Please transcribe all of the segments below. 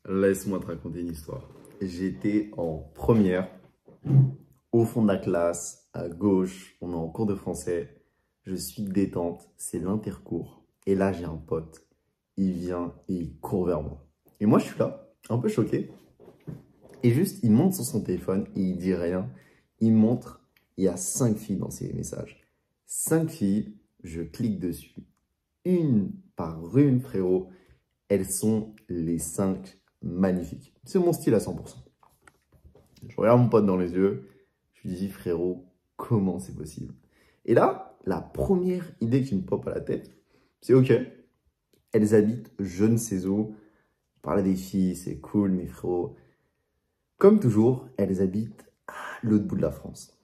Laisse-moi te raconter une histoire. J'étais en première, au fond de la classe, à gauche, on est en cours de français. Je suis détente, c'est l'intercours. Et là, j'ai un pote. Il vient et il court vers moi. Et moi, je suis là, un peu choqué. Et juste, il monte sur son téléphone et il dit rien. Il montre, il y a 5 filles dans ses messages. 5 filles, je clique dessus. Une par une, frérot. Elles sont les 5 magnifiques. C'est mon style à 100%. Je regarde mon pote dans les yeux. Je lui dis, frérot, comment c'est possible? Et là, la première idée qui me pop à la tête, c'est ok, elles habitent je ne sais où. Parler des filles, c'est cool, mais frérot, comme toujours, elles habitent à l'autre bout de la France.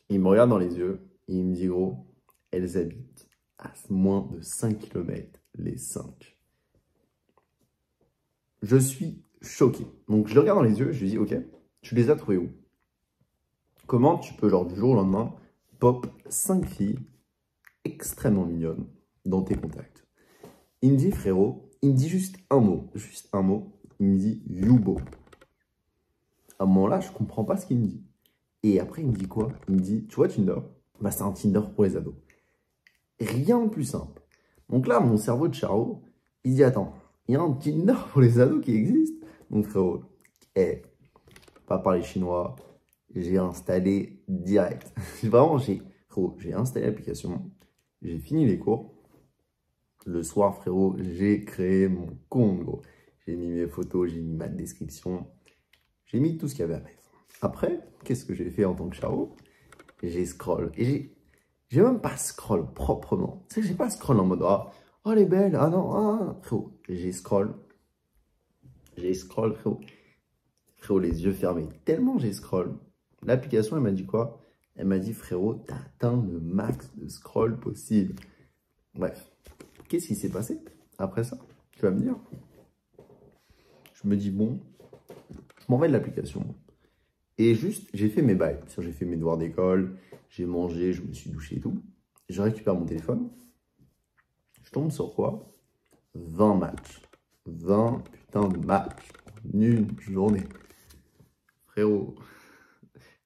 Il me regarde dans les yeux et il me dit, gros, elles habitent à moins de 5 kilomètres, les 5. Je suis choqué. Donc, je le regarde dans les yeux, je lui dis, ok, tu les as trouvées où? Comment tu peux, genre, du jour au lendemain, pop 5 filles extrêmement mignonnes dans tes contacts? Il me dit, frérot, il me dit juste un mot. Il me dit, Youbo. À un moment-là, je comprends pas ce qu'il me dit. Et après, il me dit quoi? Il me dit, tu vois Tinder? Bah, c'est un Tinder pour les ados. Rien de plus simple. Donc là, mon cerveau de Charo, il dit, attends, il y a un Tinder pour les ados qui existe? Donc frérot, pas parler chinois, j'ai installé direct. Vraiment, j'ai installé l'application, j'ai fini les cours. Le soir, frérot, j'ai créé mon compte, gros. J'ai mis mes photos, j'ai mis ma description, j'ai mis tout ce qu'il y avait à mettre. Après, qu'est-ce que j'ai fait en tant que Charo? J'ai scroll. Et j'ai même pas scroll proprement. Tu sais, j'ai pas scroll en mode, ah, oh, elle est belle, ah non, ah, frérot. J'ai scroll, frérot. Frérot, les yeux fermés. Tellement j'ai scroll. L'application, elle m'a dit quoi? Elle m'a dit, frérot, t'as atteint le max de scroll possible. Bref, qu'est-ce qui s'est passé après ça? Tu vas me dire. Je me dis, bon, je m'en vais de l'application. Et juste, j'ai fait mes bails. J'ai fait mes devoirs d'école, j'ai mangé, je me suis douché et tout. Je récupère mon téléphone. Je tombe sur quoi? 20 matchs. 20 putains de matchs. En une journée. Frérot,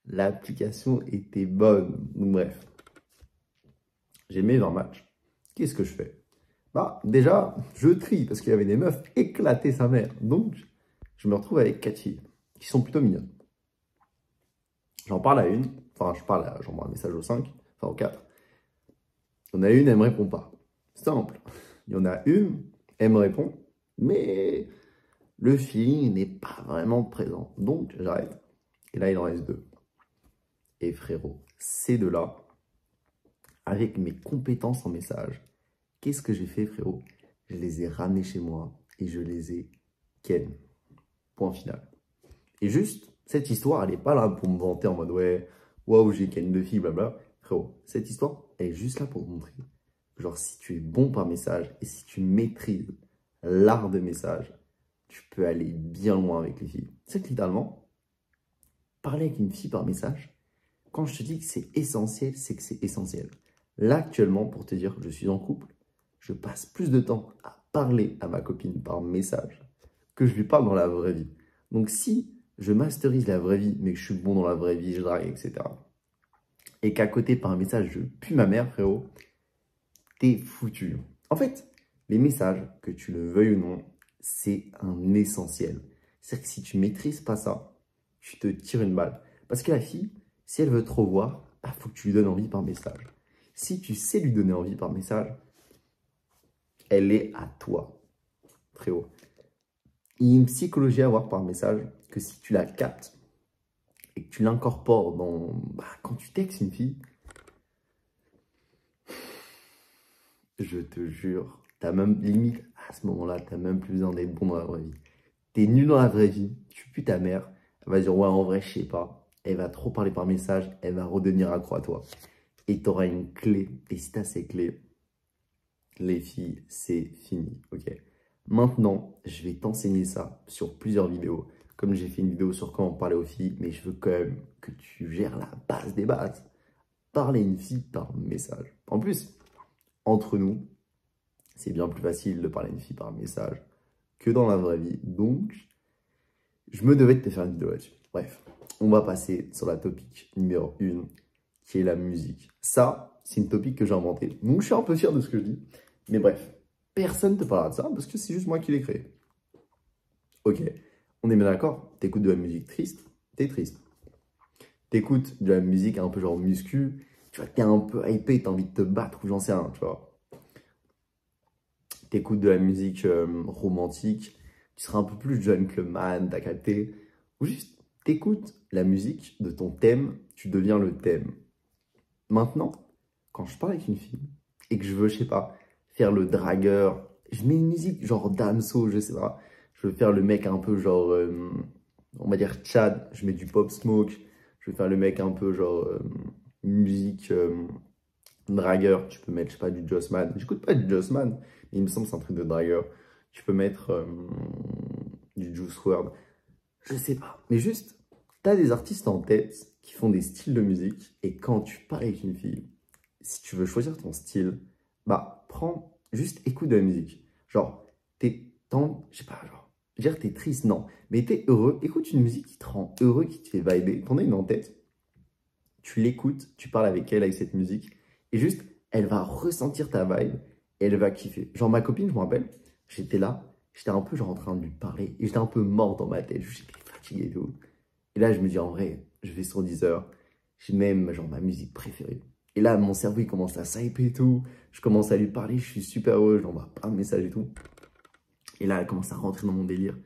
l'application était bonne. Bref, j'ai mes 20 matchs. Qu'est-ce que je fais? Bah, déjà, je trie parce qu'il y avait des meufs éclatées sa mère. Donc, je me retrouve avec 4 filles qui sont plutôt mignonnes. J'en parle à une, j'envoie un message aux 5, enfin aux 4. Il y en a une, elle me répond pas. Simple. Il y en a une, elle me répond, mais le feeling n'est pas vraiment présent. Donc, j'arrête. Et là, il en reste 2. Et frérot, ces 2-là, avec mes compétences en message, qu'est-ce que j'ai fait, frérot? Je les ai ramenés chez moi et je les ai ken. Point final. Et juste, cette histoire, elle n'est pas là pour me vanter en mode ouais, waouh, j'ai ken 2 filles, blabla. Frérot, cette histoire, elle est juste là pour te montrer. Genre, si tu es bon par message et si tu maîtrises l'art de message, tu peux aller bien loin avec les filles. C'est que littéralement, parler avec une fille par message, quand je te dis que c'est essentiel, c'est que c'est essentiel. Là, actuellement, pour te dire que je suis en couple, je passe plus de temps à parler à ma copine par message que je lui parle dans la vraie vie. Donc, si je masterise la vraie vie, mais que je suis bon dans la vraie vie, je drague, etc., et qu'à côté, par un message, je pue ma mère, frérot, t'es foutu. En fait, les messages, que tu le veuilles ou non, c'est un essentiel. C'est-à-dire que si tu maîtrises pas ça, tu te tires une balle. Parce que la fille, si elle veut te revoir, il faut que tu lui donnes envie par message. Si tu sais lui donner envie par message, elle est à toi, frérot. Il y a une psychologie à avoir par message que si tu la captes et que tu l'incorpores dans... quand tu textes une fille, je te jure, t'as même limite, à ce moment-là, t'as même plus besoin d'être bon dans la vraie vie. T'es nul dans la vraie vie, tu pues ta mère, elle va dire ouais, en vrai, je sais pas. Elle va trop parler par message, elle va redevenir accro à toi. Et t'auras une clé, et si t'as ces clés, les filles, c'est fini, ok? Maintenant, je vais t'enseigner ça sur plusieurs vidéos. Comme j'ai fait une vidéo sur comment parler aux filles, mais je veux quand même que tu gères la base des bases. Parler à une fille par message. En plus, entre nous, c'est bien plus facile de parler à une fille par message que dans la vraie vie. Donc, je me devais de te faire une vidéo là-dessus. Bref, on va passer sur la topic numéro 1, qui est la musique. Ça, c'est une topic que j'ai inventée. Donc, je suis un peu fier de ce que je dis. Mais bref, personne ne te parlera de ça parce que c'est juste moi qui l'ai créé. Ok, on est bien d'accord. T'écoutes de la musique triste, t'es triste. T'écoutes de la musique un peu genre muscu, tu vois, t'es un peu hypé, t'as envie de te battre ou j'en sais rien, tu vois. T'écoutes de la musique romantique, tu seras un peu plus gentleman, t'as capté. Ou juste, t'écoutes la musique de ton thème, tu deviens le thème. Maintenant, quand je parle avec une fille et que je veux, je sais pas, faire le dragueur, je mets une musique genre Damso, je sais pas. Je veux faire le mec un peu genre, on va dire Chad, je mets du Pop Smoke. Je veux faire le mec un peu genre musique dragueur. Tu peux mettre, je sais pas, du Jossman. J'écoute pas du Jossman, mais il me semble que c'est un truc de dragueur. Tu peux mettre du Juice WRLD. Je sais pas. Mais juste, t'as des artistes en tête qui font des styles de musique. Et quand tu parles avec une fille, si tu veux choisir ton style, bah, prends, juste écoute de la musique. Genre, je sais pas, genre, dire t'es triste, non. Mais t'es heureux, écoute une musique qui te rend heureux, qui te fait vibrer. T'en as une en tête, tu l'écoutes, tu parles avec elle avec cette musique. Et juste, elle va ressentir ta vibe et elle va kiffer. Genre, ma copine, je me rappelle, j'étais là, j'étais un peu genre en train de lui parler. Et j'étais un peu mort dans ma tête, j'étais fatigué et tout. Et là, je me dis, en vrai, je vais sur Deezer, j'ai même genre ma musique préférée. Et là, mon cerveau, il commence à s'hyper et tout. Je commence à lui parler, je suis super heureux, je lui envoie plein de messages et tout. Et là, elle commence à rentrer dans mon délire.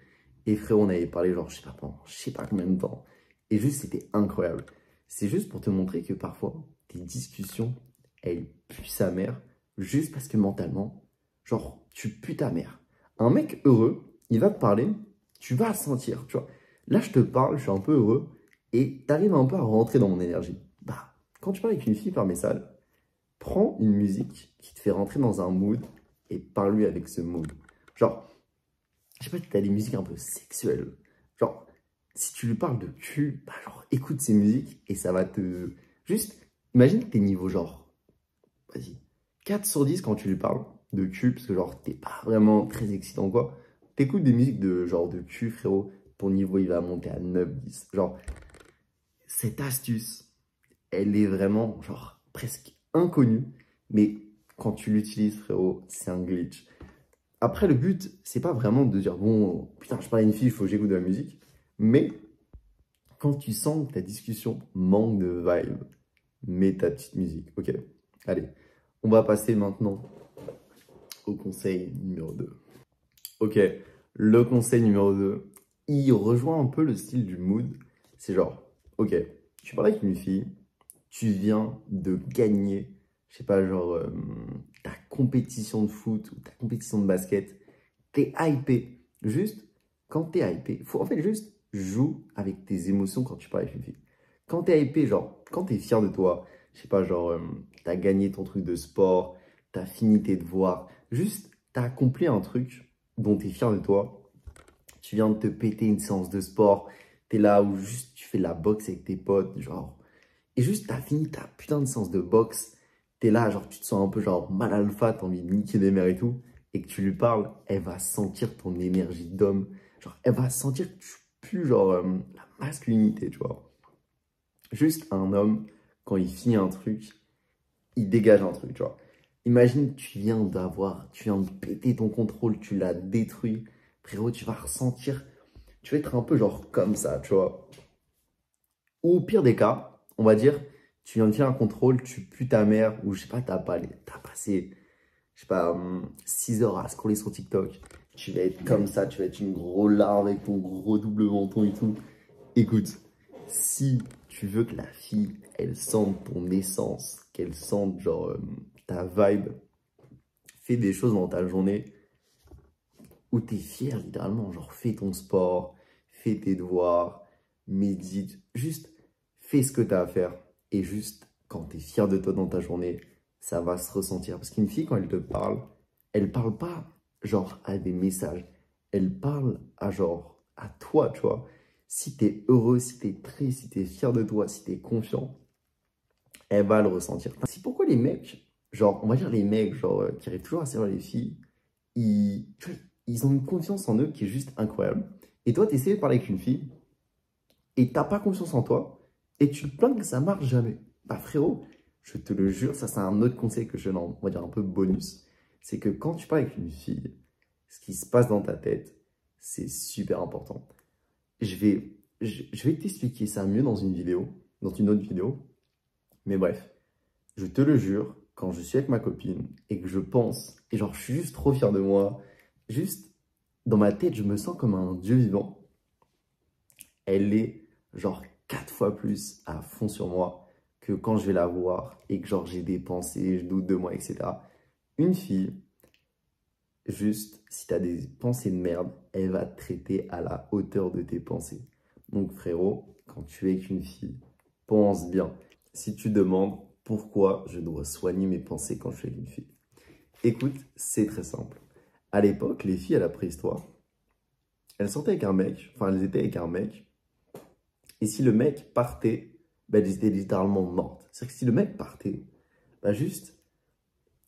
Et frérot, on avait parlé genre, je sais pas pendant, je sais pas combien de temps. Et juste, c'était incroyable. C'est juste pour te montrer que parfois, tes discussions, elles puent sa mère, juste parce que mentalement, genre, tu pues ta mère. Un mec heureux, il va te parler, tu vas le sentir, tu vois. Là, je te parle, je suis un peu heureux, et t'arrives un peu à rentrer dans mon énergie. Bah, quand tu parles avec une fille par message, prends une musique qui te fait rentrer dans un mood, et parle-lui avec ce mood. Genre, je sais pas, t'as des musiques un peu sexuelles. Genre, si tu lui parles de cul, bah genre, écoute ces musiques et ça va te... Juste, imagine que t'es niveau genre, vas-y, 4 sur 10 quand tu lui parles de cul, parce que genre, t'es pas vraiment très excitant quoi. T'écoutes des musiques de genre de cul, frérot, ton niveau il va monter à 9, 10. Genre, cette astuce, elle est vraiment genre presque inconnue, mais quand tu l'utilises, frérot, c'est un glitch. Après, le but, c'est pas vraiment de dire, bon, putain, je parle à une fille, il faut que j'écoute de la musique. Mais quand tu sens que ta discussion manque de vibe, mets ta petite musique. Ok, allez, on va passer maintenant au conseil numéro 2. Ok, le conseil numéro 2, il rejoint un peu le style du mood. C'est genre, ok, tu parles avec une fille, tu viens de gagner, je sais pas, genre, ta compétition de foot ou ta compétition de basket. T'es hypé. Juste, quand t'es hypé, faut en fait juste joue avec tes émotions quand tu parles avec une fille. Quand t'es hypé, genre, quand t'es fier de toi, je sais pas, genre, t'as gagné ton truc de sport, t'as fini tes devoirs, juste, t'as accompli un truc dont t'es fier de toi. Tu viens de te péter une séance de sport, t'es là où juste tu fais de la boxe avec tes potes, genre, et juste t'as fini ta putain de séance de boxe, t'es là, genre, tu te sens un peu genre mal alpha, t'as envie de niquer des mères et tout, et que tu lui parles, elle va sentir ton énergie d'homme. Genre, elle va sentir que tu pues, genre, la masculinité, tu vois. Juste un homme, quand il finit un truc, il dégage un truc, tu vois. Imagine, tu viens de péter ton contrôle, tu l'as détruit. Frérot, tu vas ressentir, tu vas être un peu genre comme ça, tu vois. Ou au pire des cas, on va dire, tu viens de faire un contrôle, tu pues ta mère, ou je sais pas, t'as passé, je sais pas, 6 heures à scroller sur TikTok. Tu vas être comme ça, tu vas être une grosse larve avec ton gros double menton et tout. Écoute, si tu veux que la fille, elle sente ton essence, qu'elle sente genre ta vibe, fais des choses dans ta journée où tu es fier littéralement. Genre fais ton sport, fais tes devoirs, médite, juste fais ce que tu as à faire. Et juste quand tu es fier de toi dans ta journée, ça va se ressentir. Parce qu'une fille, quand elle parle pas genre à des messages. Elle parle à genre à toi, tu vois. Si tu es heureux, si tu es triste, si tu es fier de toi, si tu es confiant, elle va le ressentir. C'est pourquoi les mecs, genre, on va dire les mecs, genre, qui arrivent toujours à servir les filles, tu vois, ils ont une confiance en eux qui est juste incroyable. Et toi, tu essaies de parler avec une fille et t'as pas confiance en toi et tu te plains que ça marche jamais. Bah frérot, je te le jure, ça c'est un autre conseil que je donne, on va dire un peu bonus. C'est que quand tu parles avec une fille, ce qui se passe dans ta tête, c'est super important. Je vais t'expliquer ça mieux dans une vidéo, dans une autre vidéo. Mais bref, je te le jure, quand je suis avec ma copine et que je pense, et genre je suis juste trop fier de moi, juste dans ma tête, je me sens comme un dieu vivant. Elle est genre 4 fois plus à fond sur moi que quand je vais la voir et que genre j'ai des pensées, je doute de moi, etc. Une fille, juste, si tu as des pensées de merde, elle va te traiter à la hauteur de tes pensées. Donc frérot, quand tu es avec une fille, pense bien. Si tu demandes pourquoi je dois soigner mes pensées quand je suis avec une fille, écoute, c'est très simple. À l'époque, les filles à la préhistoire, elles sortaient avec un mec, enfin elles étaient avec un mec, et si le mec partait, bah, elles étaient littéralement mortes. C'est-à-dire que si le mec partait, bah juste,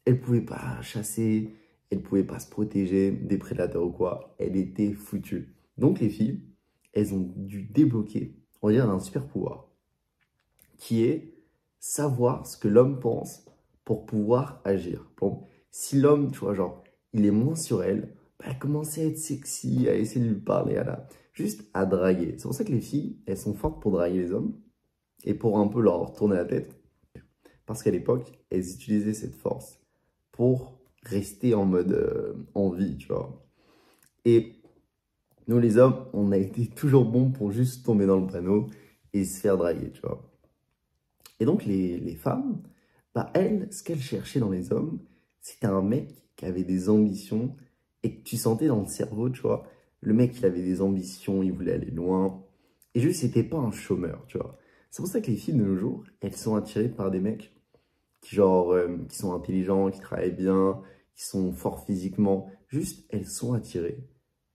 elles ne pouvaient pas chasser, elles ne pouvaient pas se protéger des prédateurs ou quoi, elles étaient foutues. Donc les filles, elles ont dû débloquer, on va dire, un super pouvoir, qui est savoir ce que l'homme pense pour pouvoir agir. Bon, si l'homme, tu vois, genre, il est moins sur elle, bah, elle commence à être sexy, à essayer de lui parler, juste à draguer. C'est pour ça que les filles, elles sont fortes pour draguer les hommes et pour un peu leur tourner la tête. Parce qu'à l'époque, elles utilisaient cette force pour rester en mode en vie, tu vois. Et nous, les hommes, on a été toujours bons pour juste tomber dans le panneau et se faire draguer, tu vois. Et donc, les femmes, bah, elles, ce qu'elles cherchaient dans les hommes, c'était un mec qui avait des ambitions et que tu sentais dans le cerveau, tu vois. Le mec, il avait des ambitions, il voulait aller loin. Et juste, c'était pas un chômeur, tu vois. C'est pour ça que les filles de nos jours, elles sont attirées par des mecs qui, genre, qui sont intelligents, qui travaillent bien, qui sont forts physiquement. Juste, elles sont attirées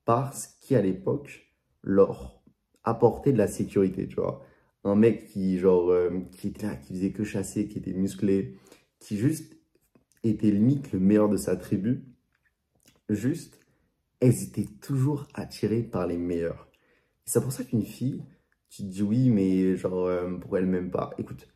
par ce qui, à l'époque, leur apportait de la sécurité, tu vois. Un mec qui, genre, qui était là, qui faisait que chasser, qui était musclé, qui juste était limite le meilleur de sa tribu. Juste, elles étaient toujours attirées par les meilleurs. Et c'est pour ça qu'une fille, tu te dis oui, mais genre, pourquoi elle m'aime pas? Écoute,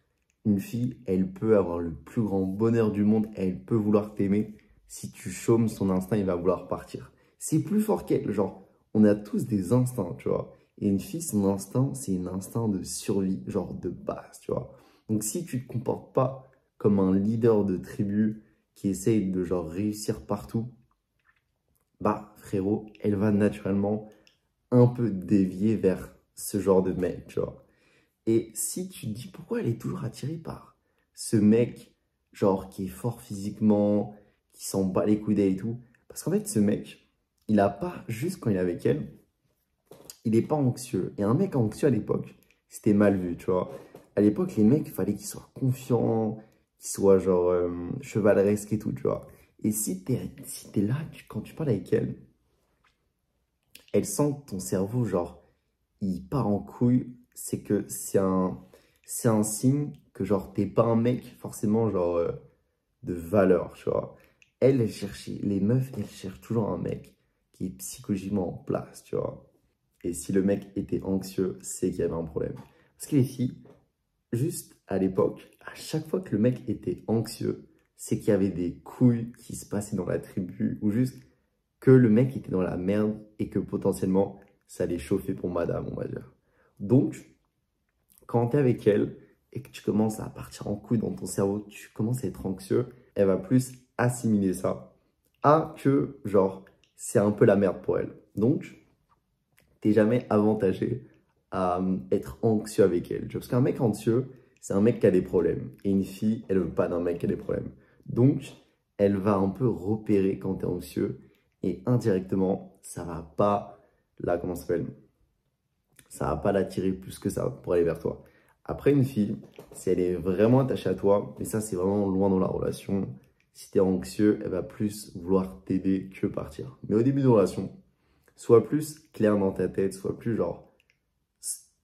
une fille, elle peut avoir le plus grand bonheur du monde, elle peut vouloir t'aimer. Si tu chômes, son instinct, il va vouloir partir. C'est plus fort qu'elle, genre, on a tous des instincts, tu vois. Et une fille, son instinct, c'est un instinct de survie, genre de base, tu vois. Donc si tu te comportes pas comme un leader de tribu qui essaye de genre réussir partout, bah frérot, elle va naturellement un peu dévier vers ce genre de mec, tu vois. Et si tu te dis pourquoi elle est toujours attirée par ce mec, genre qui est fort physiquement, qui s'en bat les couilles d'elle et tout, parce qu'en fait, ce mec, il a pas, juste quand il est avec elle, il est pas anxieux. Et un mec anxieux à l'époque, c'était mal vu, tu vois. À l'époque, les mecs, il fallait qu'ils soient confiants, qu'ils soient genre chevaleresques et tout, tu vois. Et si t'es là, quand tu parles avec elle, elle sent que ton cerveau, genre, il part en couille, c'est que c'est un signe que genre t'es pas un mec forcément genre de valeur, tu vois. Elle cherchait, les meufs, elles cherchent toujours un mec qui est psychologiquement en place, tu vois. Et si le mec était anxieux, c'est qu'il y avait un problème. Parce que les filles, juste à l'époque, à chaque fois que le mec était anxieux, c'est qu'il y avait des couilles qui se passaient dans la tribu ou juste que le mec était dans la merde et que potentiellement ça allait chauffer pour madame, on va dire. Donc, quand tu es avec elle et que tu commences à partir en couille dans ton cerveau, tu commences à être anxieux, elle va plus assimiler ça à que, genre, c'est un peu la merde pour elle. Donc, t'es jamais avantagé à être anxieux avec elle. Parce qu'un mec anxieux, c'est un mec qui a des problèmes. Et une fille, elle veut pas d'un mec qui a des problèmes. Donc, elle va un peu repérer quand tu es anxieux. Et indirectement, ça va pas, là, comment ça s'appelle? Ça va pas l'attirer plus que ça pour aller vers toi. Après, une fille, si elle est vraiment attachée à toi, mais ça, c'est vraiment loin dans la relation, si tu es anxieux, elle va plus vouloir t'aider que partir. Mais au début de la relation, sois plus clair dans ta tête, sois plus genre,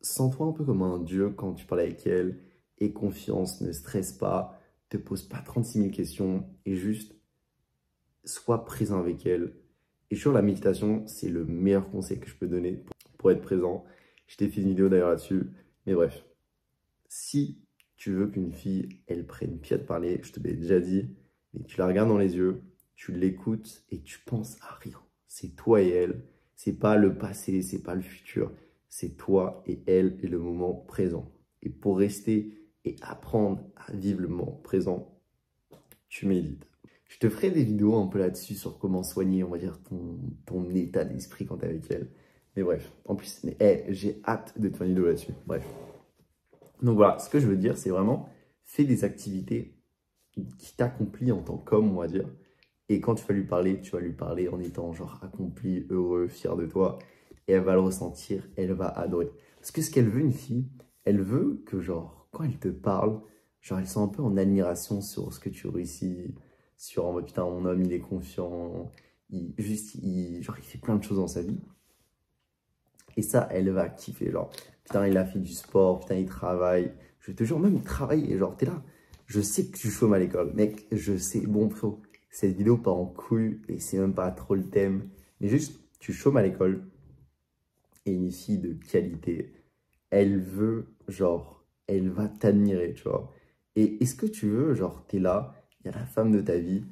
sens-toi un peu comme un dieu quand tu parles avec elle, aie confiance, ne stresse pas, te pose pas 36 000 questions et juste sois présent avec elle Et sur la méditation, c'est le meilleur conseil que je peux donner pour être présent. Je t'ai fait une vidéo d'ailleurs là-dessus. Mais bref, si tu veux qu'une fille, elle prenne pied de parler, je te l'ai déjà dit, mais tu la regardes dans les yeux, tu l'écoutes et tu penses à rien. C'est toi et elle. C'est pas le passé, c'est pas le futur. C'est toi et elle et le moment présent. Et pour rester et apprendre à vivre le moment présent, tu médites. Je te ferai des vidéos un peu là-dessus sur comment soigner, on va dire, ton état d'esprit quand tu es avec elle. Mais bref, en plus, j'ai hâte de te faire une vidéo là-dessus. Bref. Donc voilà, ce que je veux dire, c'est vraiment, fais des activités qui t'accomplissent en tant qu'homme, on va dire. Et quand tu vas lui parler en étant genre accompli, heureux, fier de toi. Et elle va le ressentir, elle va adorer. Parce que ce qu'elle veut, une fille, elle veut que genre, quand elle te parle, genre elle sent un peu en admiration sur ce que tu réussis, sur en mode putain, mon homme, il est confiant, genre, il fait plein de choses dans sa vie. Et ça, elle va kiffer, genre, putain, il a fait du sport, putain, il travaille. Je te jure, même il travaille, et genre, t'es là. Je sais que tu chômes à l'école, mec, je sais, bon, frérot, cette vidéo part en couille, et c'est même pas trop le thème. Mais juste, tu chômes à l'école, et une fille de qualité, elle veut, genre, elle va t'admirer, tu vois. Et est-ce que tu veux, genre, t'es là, il y a la femme de ta vie,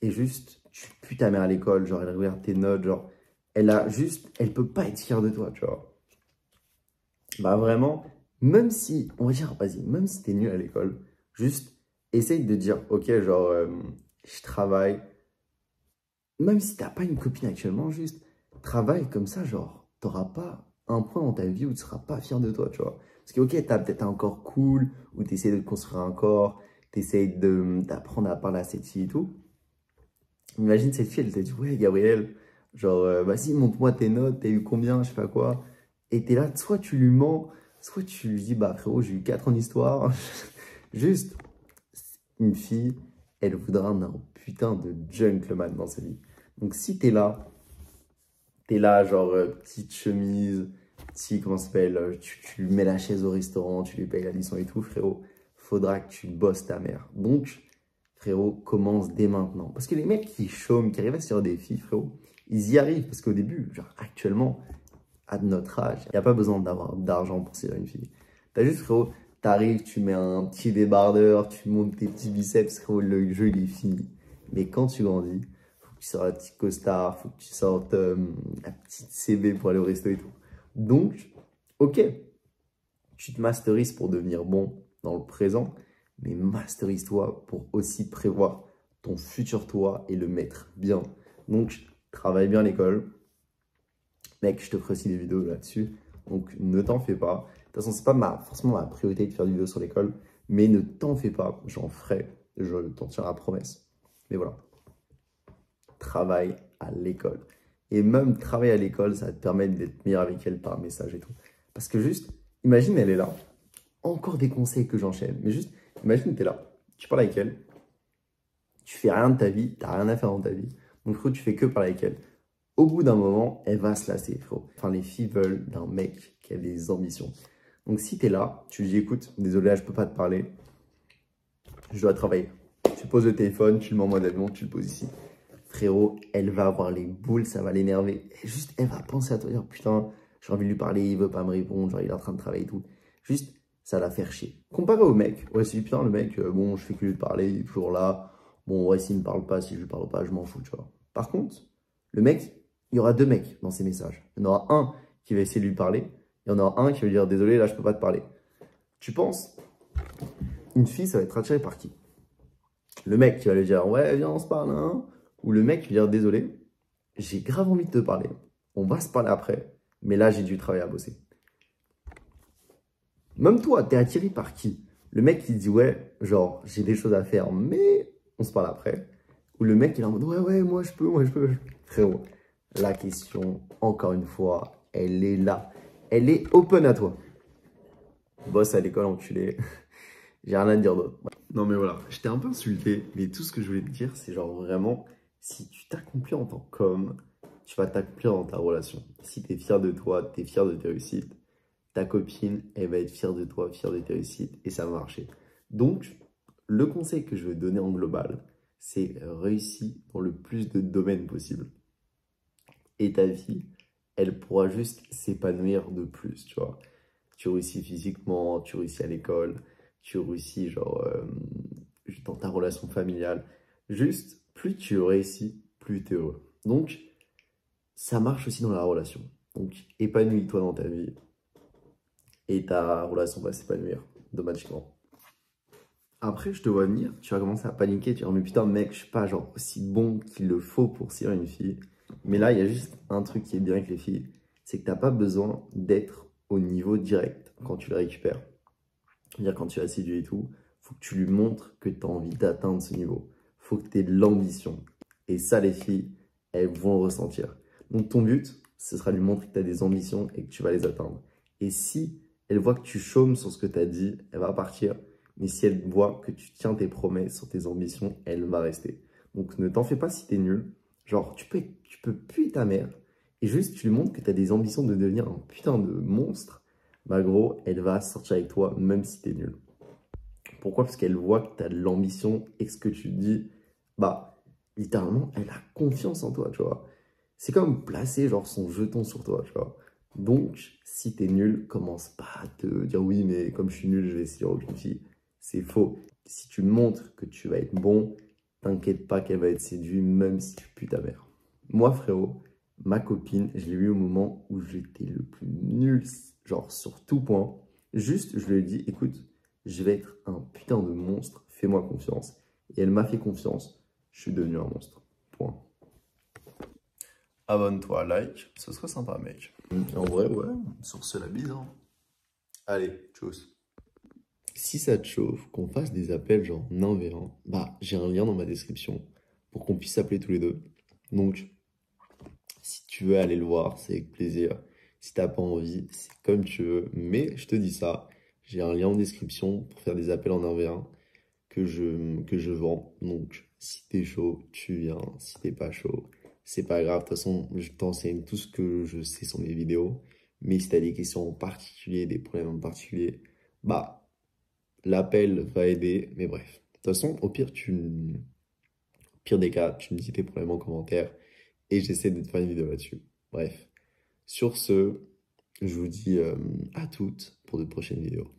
et juste, tu pues ta mère à l'école, genre, elle regarde tes notes, genre, elle peut pas être fière de toi, tu vois. Bah vraiment, même si, on va dire, vas-y, même si t'es nul à l'école, juste, essaye de dire, ok, genre, je travaille, même si t'as pas une copine actuellement, juste, travaille comme ça, genre, t'auras pas un point dans ta vie où tu seras pas fier de toi, tu vois. Parce que, ok, t'as peut-être un corps cool, ou t'essayes de te construire un corps, t'essayes d'apprendre à parler à cette fille et tout. Imagine cette fille, elle t'a dit, ouais, Gabriel, genre, vas-y, montre-moi tes notes, t'as eu combien, je sais pas quoi. Et t'es là, soit tu lui mens, soit tu lui dis, bah frérot, j'ai eu 4 en histoire. Juste, une fille, elle voudra un putain de gentleman dans sa vie. Donc si t'es là, genre, petite chemise, petit, comment ça s'appelle, tu lui mets la chaise au restaurant, tu lui payes la licence et tout, frérot, faudra que tu bosses ta mère. Donc, frérot, commence dès maintenant. Parce que les mecs qui chôment, qui arrivent à se faire des filles, frérot, ils y arrivent. Parce qu'au début, genre actuellement, à notre âge, il n'y a pas besoin d'avoir d'argent pour séduire une fille. T'as juste, frérot, t'arrives, tu mets un petit débardeur, tu montes tes petits biceps, frérot, le jeu il est fini. Mais quand tu grandis, faut que tu sortes la petite costard, faut que tu sortes la petite CB pour aller au resto et tout. Donc, ok, tu te masterises pour devenir bon dans le présent, mais masterise-toi pour aussi prévoir ton futur toi et le mettre bien. Donc, travaille bien à l'école. Mec, je te ferai aussi des vidéos là-dessus. Donc, ne t'en fais pas. De toute façon, c'est pas forcément ma priorité de faire des vidéos sur l'école, mais ne t'en fais pas. J'en ferai. Je t'en tiens la promesse. Mais voilà. Travaille à l'école. Et même travailler à l'école, ça va te permettre d'être meilleur avec elle par message et tout. Parce que juste, imagine, elle est là. Encore des conseils que j'enchaîne. Mais juste, imagine, tu es là. Tu parles avec elle. Tu fais rien de ta vie. Tu n'as rien à faire dans ta vie. Donc, frérot, tu fais que parler avec elle. Au bout d'un moment, elle va se lasser, frérot. Enfin, les filles veulent d'un mec qui a des ambitions. Donc, si tu es là, tu lui dis, écoute, désolé, là, je peux pas te parler. Je dois travailler. Tu poses le téléphone, tu le mets en mode avion, tu le poses ici. Frérot, elle va avoir les boules, ça va l'énerver. Et juste, elle va penser à toi, dire, putain, j'ai envie de lui parler, il veut pas me répondre, genre, il est en train de travailler et tout. Juste, ça va faire chier. Comparé au mec, ouais, c'est putain, le mec, bon, je fais que lui parler, il est toujours là. Bon, ouais, s'il me parle pas, si je lui parle pas, je m'en fous, tu vois. Par contre, le mec, il y aura deux mecs dans ses messages. Il y en aura un qui va essayer de lui parler. Il y en aura un qui va lui dire, désolé, là, je peux pas te parler. Tu penses, une fille, ça va être attiré par qui? Le mec qui va lui dire, ouais, viens, on se parle, hein. Ou le mec qui va dire, désolé, j'ai grave envie de te parler. On va se parler après, mais là, j'ai du travail à bosser. Même toi, t'es attiré par qui? Le mec qui dit, ouais, genre, j'ai des choses à faire, mais on se parle après. Ou le mec qui est en mode, ouais, ouais, moi, je peux. Frérot, la question, encore une fois, elle est là. Elle est open à toi. Bosse à l'école, enculé. J'ai rien à te dire d'autre. Non, mais voilà, je t'ai un peu insulté, mais tout ce que je voulais te dire, c'est genre vraiment, si tu t'accomplis en tant qu'homme, tu vas t'accomplir dans ta relation. Si tu es fier de toi, tu es fier de tes réussites, ta copine, elle va être fière de toi, fière de tes réussites, et ça va marcher. Donc, le conseil que je vais donner en global, c'est réussir dans le plus de domaines possible. Et ta vie, elle pourra juste s'épanouir de plus, tu vois. Tu réussis physiquement, tu réussis à l'école, tu réussis genre dans ta relation familiale. Juste, plus tu réussis, plus tu es heureux. Donc, ça marche aussi dans la relation. Donc, épanouis-toi dans ta vie et ta relation va s'épanouir automatiquement. Après, je te vois venir, tu vas commencer à paniquer, tu vas dire, mais putain, mec, je suis pas genre aussi bon qu'il le faut pour séduire une fille. Mais là, il y a juste un truc qui est bien avec les filles, c'est que t'as pas besoin d'être au niveau direct quand tu les récupères. C'est-à-dire quand tu as séduit et tout, faut que tu lui montres que tu as envie d'atteindre ce niveau. Faut que tu aies de l'ambition. Et ça, les filles, elles vont le ressentir. Donc ton but, ce sera de lui montrer que tu as des ambitions et que tu vas les atteindre. Et si elle voit que tu chômes sur ce que tu as dit, elle va partir. Mais si elle voit que tu tiens tes promesses sur tes ambitions, elle va rester. Donc ne t'en fais pas si t'es nul. Genre, tu peux puer ta mère et juste tu lui montres que tu as des ambitions de devenir un putain de monstre. Bah gros, elle va sortir avec toi même si t'es nul. Pourquoi? Parce qu'elle voit que tu as de l'ambition et que ce que tu dis, bah, littéralement, elle a confiance en toi, tu vois. C'est comme placer, genre, son jeton sur toi, tu vois. Donc, si t'es nul, commence pas à te dire oui, mais comme je suis nul, je vais essayer aucune fille. C'est faux. Si tu montres que tu vas être bon, t'inquiète pas qu'elle va être séduite, même si tu pues ta mère. Moi, frérot, ma copine, je l'ai eu au moment où j'étais le plus nul, genre, sur tout point. Juste, je lui ai dit, écoute, je vais être un putain de monstre, fais-moi confiance. Et elle m'a fait confiance, je suis devenu un monstre. Point. Abonne-toi, like, ce serait sympa, mec. En vrai, ouais, sur ce, la bise, hein. Allez, tchuss. Si ça te chauffe, qu'on fasse des appels genre 1v1, bah j'ai un lien dans ma description pour qu'on puisse s'appeler tous les deux. Donc, si tu veux aller le voir, c'est avec plaisir. Si t'as pas envie, c'est comme tu veux. Mais je te dis ça, j'ai un lien en description pour faire des appels en 1v1 que je vends. Donc, si t'es chaud, tu viens. Si t'es pas chaud, c'est pas grave. De toute façon, je t'enseigne tout ce que je sais sur mes vidéos. Mais si t'as des questions en particulier, des problèmes en particulier, bah, l'appel va aider. Mais bref. De toute façon, au pire des cas, tu me dis tes problèmes en commentaire et j'essaie de te faire une vidéo là-dessus. Bref. Sur ce, je vous dis à toutes pour de prochaines vidéos.